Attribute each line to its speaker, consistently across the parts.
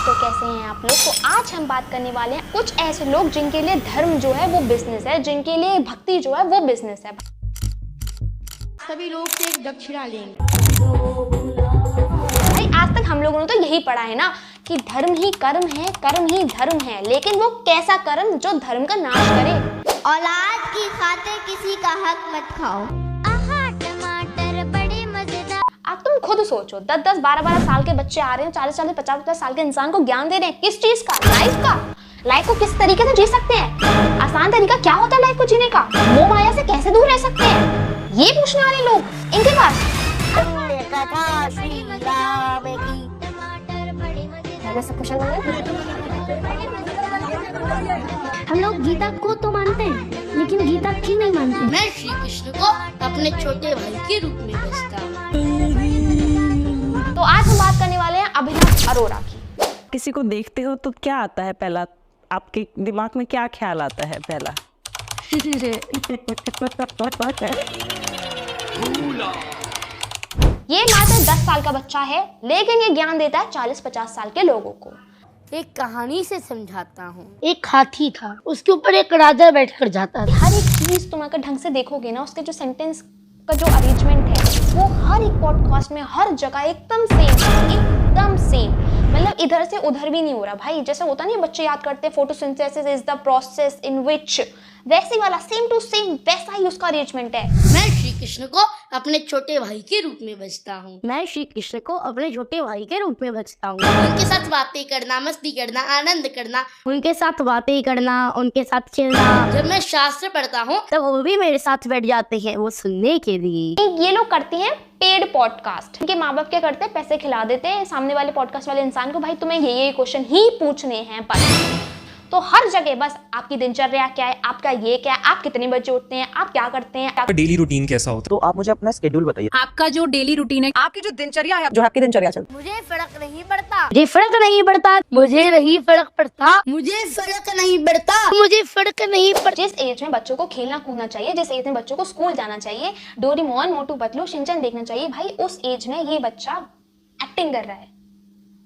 Speaker 1: तो कैसे हैं आप लोग। तो आज हम बात करने वाले हैं कुछ ऐसे लोग जिनके लिए धर्म जो है वो बिजनेस है, जिनके लिए भक्ति जो है वो बिजनेस है।
Speaker 2: सभी लोग से एक दक्षिणा लेंगे।
Speaker 1: भाई आज तक हम लोगों ने तो यही पढ़ा है ना कि धर्म ही कर्म है, कर्म ही धर्म है, लेकिन वो कैसा कर्म जो धर्म का नाश करे।
Speaker 3: औलाद की खातिर किसी का हक मत खाओ। आहा टमाटर बड़े मजेदार।
Speaker 1: अब तुम खुद सोचो, 10-10, 12-12 साल के बच्चे आ रहे हैं, 40-40, 50-50 साल के इंसान को ज्ञान दे रहे हैं किस चीज का? लाइफ को किस तरीके से जी सकते हैं, आसान तरीका क्या होता है लाइफ को जीने का, मोह माया से कैसे दूर रह सकते हैं, ये पूछने वाले लोग इनके पास।
Speaker 3: कथा श्री राम की। टमाटर बड़े मजेदार। हम लोग गीता को तो मानते हैं, लेकिन गीता की नहीं मानते।
Speaker 2: मैं श्री कृष्ण को अपने छोटे भाई के रूप में बसता हूँ।
Speaker 1: तो आज हम बात करने वाले हैं अभिनव अरोरा की।
Speaker 4: किसी को देखते हो तो क्या आता है पहला, आपके दिमाग में क्या ख्याल आता है पहला?
Speaker 1: ये मात्र 10 साल का बच्चा है, लेकिन ये ज्ञान देता है 40-50 साल के लोगों को।
Speaker 2: एक कहानी से समझाता हूँ। एक हाथी था, उसके ऊपर एक राजा बैठकर जाता था।
Speaker 1: हर एक चीज तुम अगर ढंग से देखोगे ना, उसके जो सेंटेंस का जो अरेंजमेंट है वो हर एक पॉडकास्ट में हर जगह एकदम सेम, मतलब इधर से उधर भी नहीं हो रहा भाई। जैसे होता नहीं, बच्चे याद करते हैं photosynthesis is the process in which, वैसे वाला सेम टू सेम वैसा ही उसका अरेंजमेंट है।
Speaker 2: मैं श्री कृष्ण को अपने छोटे भाई के रूप में बसता हूँ। मैं श्री कृष्ण को अपने छोटे भाई के रूप में बसता हूँ। उनके साथ बातें करना, मस्ती करना, आनंद करना, उनके साथ बातें करना, उनके साथ खेलना। जब मैं शास्त्र पढ़ता हूँ तब वो भी मेरे साथ बैठ जाते हैं वो सुनने के लिए।
Speaker 1: ये लोग करते हैं पेड पॉडकास्ट। इनके माँ बाप क्या करते हैं, पैसे खिला देते हैं सामने वाले पॉडकास्ट वाले इंसान को, भाई तुम्हें ये क्वेश्चन ही पूछने हैं। पर तो हर जगह बस आपकी दिनचर्या क्या है, आपका ये क्या है, आप कितने बजे उठते हैं, आप क्या करते हैं,
Speaker 5: आपका डेली रूटीन कैसा होता है?
Speaker 6: तो आप मुझे अपना स्केड्यूल बताइए।
Speaker 7: आपका जो डेली रूटीन है, आपकी जो दिनचर्या है, जो आपकी दिनचर्या चल।
Speaker 2: मुझे फर्क नहीं पड़ता, मुझे फर्क नहीं पड़ता, मुझे नहीं फर्क पड़ता, मुझे फर्क नहीं पड़ता, मुझे फर्क नहीं पड़ता।
Speaker 1: जिस एज में बच्चों को खेलना कूदना चाहिए, जिस एज में बच्चों को स्कूल जाना चाहिए, डोरेमोन, मोटू पतलू, शिनचैन देखना चाहिए, भाई उस एज में ये बच्चा एक्टिंग कर रहा है,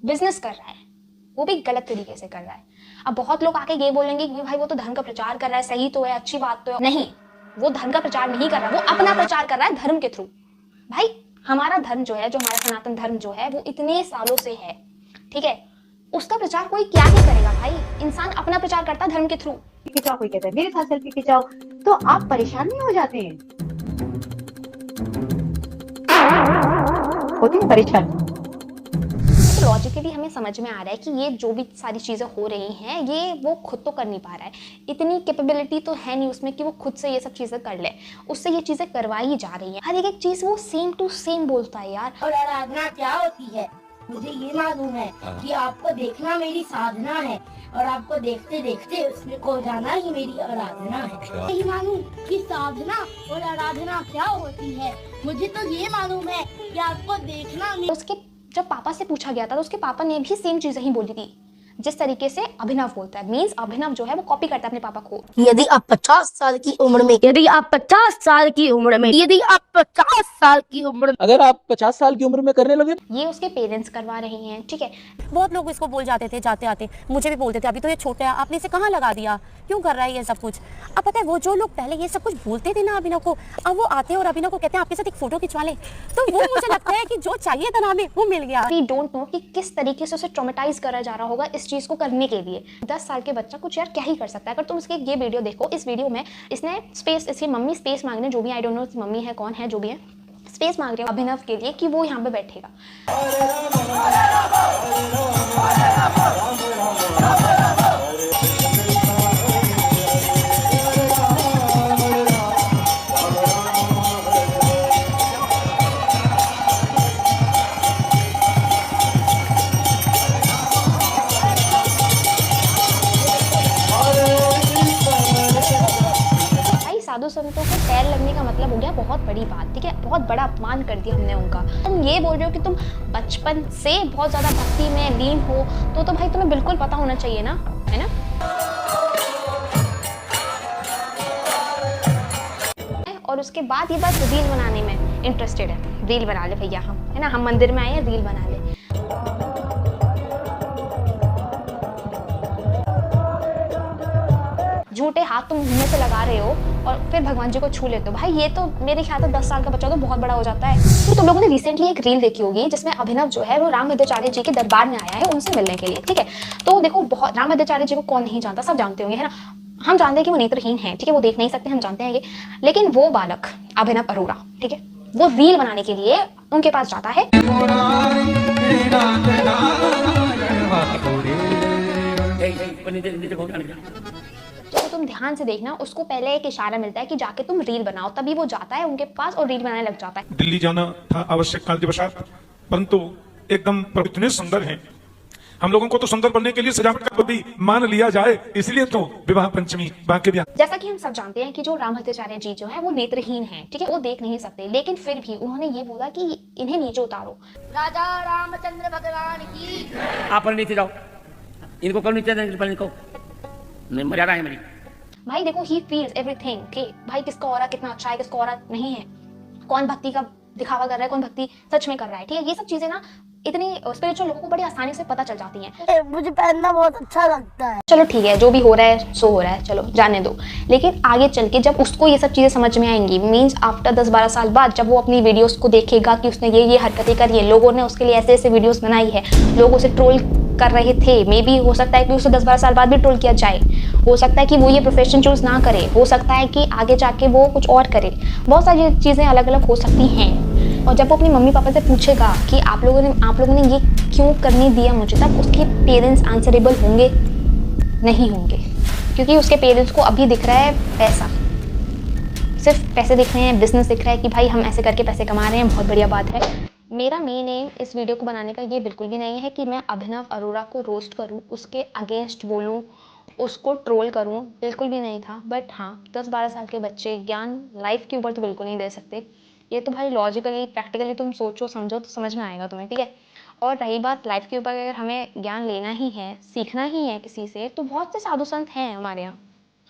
Speaker 1: बिजनेस कर रहा है, वो भी गलत तरीके से कर रहा है। अब बहुत लोग आके ये बोलेंगे कि भाई वो तो धर्म का प्रचार कर रहा है, सही तो है, अच्छी बात तो है। नहीं, वो धर्म का प्रचार नहीं कर रहा, वो अपना प्रचार कर रहा है धर्म के थ्रू। भाई हमारा धर्म जो है, जो हमारा सनातन धर्म जो है, वो इतने सालों से है, ठीक है, उसका प्रचार कोई क्या ही करेगा भाई। इंसान अपना प्रचार करता है धर्म के थ्रू।
Speaker 8: खिंचाओ, कोई कहता है मेरे साथ सेल्फी खिंचाओ, तो आप परेशान नहीं हो जाते हैं? होती है परेशान।
Speaker 1: लॉजिकली हमें समझ में आ रहा है कि ये जो भी सारी चीज़ें हो रही हैं, ये वो खुद तो कर नहीं पा रहा है, इतनी कैपेबिलिटी तो है नहीं उसमें कि वो खुद से ये सब चीज़ें कर ले, उससे ये चीज़ें करवाई जा रही हैं। हर एक चीज़ वो सेम टू सेम बोलता है यार।
Speaker 2: और आराधना क्या होती है, मुझे ये मालूम है कि आपको देखना मेरी साधना है, और आपको देखते देखते उसमें खो जाना ही मेरी आराधना है। यही मालूम कि साधना और आराधना क्या होती है। मुझे तो ये मालूम है कि आपको देखना।
Speaker 1: उसके जब पापा से पूछा गया था तो उसके पापा ने भी सेम चीजें ही बोली थी, जिस तरीके से अभिनव बोलता है। मींस अभिनव जो है वो कॉपी करता है अपने पापा को।
Speaker 2: यदि आप 50 साल की उम्र में, यदि आप 50 साल की उम्र में, यदि आप 50 साल की उम्र में,
Speaker 6: अगर आप 50 साल की उम्र में करने लगे,
Speaker 1: ये उसके पेरेंट्स करवा रहे हैं, ठीक है।
Speaker 7: बहुत लोग इसको बोल जाते थे जाते आते, मुझे भी बोलते थे अभी तो ये छोटा है, आपने इसे कहाँ लगा दिया, क्यों कर रहा है ये सब कुछ। अब पता है वो जो लोग पहले ये सब कुछ बोलते थे ना अभिनव को, अब वो आते हैं और अभिनव को कहते हैं आपके साथ एक फोटो खिंचवा ले, तो वो मुझे लगता है कि जो चाहिए था ना हमें वो मिल गया।
Speaker 1: वी डोंट नो कि किस तरीके से उसे ट्रॉमेटाइज करा जा रहा होगा इस चीज को करने के लिए। 10 साल के बच्चा कुछ यार क्या ही कर सकता है। अगर तुम इसके ये वीडियो देखो, इस वीडियो में इसने स्पेस, इसकी मम्मी स्पेस मांग रहे हैं, जो भी आई डोंट नो मम्मी है कौन है, जो भी है स्पेस मांग रहे हैं अभिनव के लिए कि वो यहाँ पे बैठेगा। साधु संतों को पैर लगने का मतलब हो गया बहुत बड़ी बात, ठीक है, बहुत बड़ा अपमान कर दिया हमने उनका। तुम ये बोल रहे हो कि तुम बचपन से बहुत ज्यादा भक्ति में लीन हो, तो भाई तुम्हें बिल्कुल पता होना चाहिए ना, है ना। और उसके बाद ये बस रील बनाने में इंटरेस्टेड है, रील बना ले भैया हम, है ना, हम मंदिर में आए हैं रील बना ले। झूठे हाथ तुम मुंह में से लगा रहे हो और फिर भगवान जी को छू लेते हो। भाई ये तो मेरे ख्याल से 10 साल का बच्चा तो बहुत बड़ा हो जाता है। तो तुम लोगों ने रिसेंटली एक रील देखी होगी जिसमें अभिनव जो है वो रामभद्राचार्य जी के दरबार में आया है उनसे मिलने के लिए, ठीक है। तो देखो बहुत, रामभद्राचार्य जी को कौन नहीं जानता, सब जानते होंगे, है ना। हम जानते हैं कि वो नेत्रहीन है, ठीक है, वो देख नहीं सकते, हम जानते हैं ये। लेकिन वो बालक अभिनव अरोड़ा, ठीक है, वो रील बनाने के लिए उनके पास जाता है। तो तुम ध्यान से देखना, उसको पहले एक इशारा मिलता है कि जाके तुम रील बनाओ, तभी वो जाता है उनके पास और रील बनाने लग जाता है।
Speaker 5: दिल्ली जाना था आवश्यक कार्यवशात, परंतु एकदम इतने सुंदर हैं, हम लोगों को तो सुंदर बनने के लिए सजावट का भी मान लिया जाए, इसलिए तो विवाह पंचमी बांके ब्याह।
Speaker 1: जैसा कि हम सब जानते हैं कि जो रामभद्राचार्य जी जो है वो नेत्रहीन है, ठीक है, वो देख नहीं सकते, लेकिन फिर भी उन्होंने ये बोला कि इन्हें नीचे उतारो।
Speaker 2: राजा रामचंद्र भगवान की।
Speaker 9: आप नीचे जाओ, इनको कल नीचे इनको मर्यादा है मेरी।
Speaker 1: भाई देखो, ही फील्स एवरीथिंग कि भाई किसका ऑरा कितना अच्छा है, किसका ऑरा नहीं है, कौन भक्ति का दिखावा कर रहा है, कौन भक्ति सच में कर रहा है, ठीक है। ये सब चीजें ना इतनी स्पिरिचुअल लोगों को बड़ी आसानी से पता चल जाती हैं।
Speaker 2: मुझे पहनना बहुत अच्छा लगता है।
Speaker 1: चलो ठीक है, जो भी हो रहा है सो हो रहा है, चलो जाने दो। लेकिन आगे चल के जब उसको ये सब चीजें समझ में आएंगी, मींस आफ्टर 10-12 साल बाद जब वो अपनी वीडियोस को देखेगा कि उसने ये हरकतें करी है, लोगों ने उसके लिए ऐसे ऐसे वीडियोस बनाई है, लोग उसे ट्रोल कर रहे थे, मे बी हो सकता है कि उसे 10-12 साल बाद भी ट्रोल किया जाए, हो सकता है कि वो ये प्रोफेशन चूज ना करे, हो सकता है कि आगे जाके वो कुछ और करे, बहुत सारी चीजें अलग अलग हो सकती हैं। और जब वो अपनी मम्मी पापा से पूछेगा कि आप लोगों ने ये क्यों करने दिया मुझे, तब उसके पेरेंट्स आंसरेबल होंगे? नहीं होंगे, क्योंकि उसके पेरेंट्स को अभी दिख रहा है पैसा, सिर्फ पैसे दिख रहे हैं, बिजनेस दिख रहा है कि भाई हम ऐसे करके पैसे कमा रहे हैं, बहुत बढ़िया बात है। मेरा मेन एम इस वीडियो को बनाने का ये बिल्कुल भी नहीं है कि मैं अभिनव अरोड़ा को रोस्ट करूं, उसके अगेंस्ट बोलूं, उसको ट्रोल करूं, बिल्कुल भी नहीं था। बट हाँ, 10-12 साल के बच्चे ज्ञान लाइफ के ऊपर तो बिल्कुल नहीं दे सकते। ये तो भाई लॉजिकली प्रैक्टिकली तुम सोचो समझो तो समझ में आएगा तुम्हें, ठीक है। और रही बात लाइफ के ऊपर, अगर हमें ज्ञान लेना ही है, सीखना ही है किसी से, तो बहुत से साधु संत हैं हमारे यहाँ,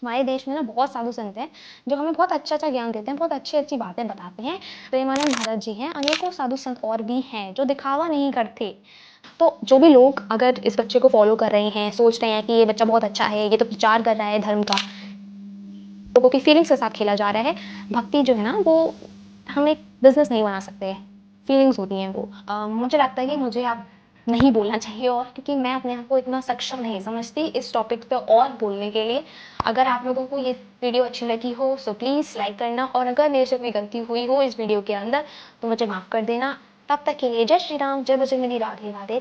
Speaker 1: हमारे देश में ना बहुत साधु संत हैं जो हमें बहुत अच्छा अच्छा ज्ञान देते हैं, बहुत अच्छी अच्छी बातें बताते हैं। प्रेमानंद महाराज जी हैं, अनेकों साधु संत और भी हैं जो दिखावा नहीं करते। तो जो भी लोग अगर इस बच्चे को फॉलो कर रहे हैं, सोच रहे हैं कि ये बच्चा बहुत अच्छा है, ये तो प्रचार कर रहा है धर्म का, लोगों की फीलिंग्स के साथ खेला जा रहा है। भक्ति जो है ना, वो हम एक बिजनेस नहीं बना सकते, फीलिंग्स होती हैं वो। मुझे लगता है कि मुझे आप नहीं बोलना चाहिए, और क्योंकि मैं अपने आप को इतना सक्षम नहीं समझती इस टॉपिक पे और बोलने के लिए। अगर आप लोगों को ये वीडियो अच्छी लगी हो सो प्लीज़ लाइक करना, और अगर मेरे से कोई गलती हुई हो इस वीडियो के अंदर तो मुझे माफ़ कर देना। तब तक के लिए जय श्री राम, जय बजरंगबली, राधे राधे।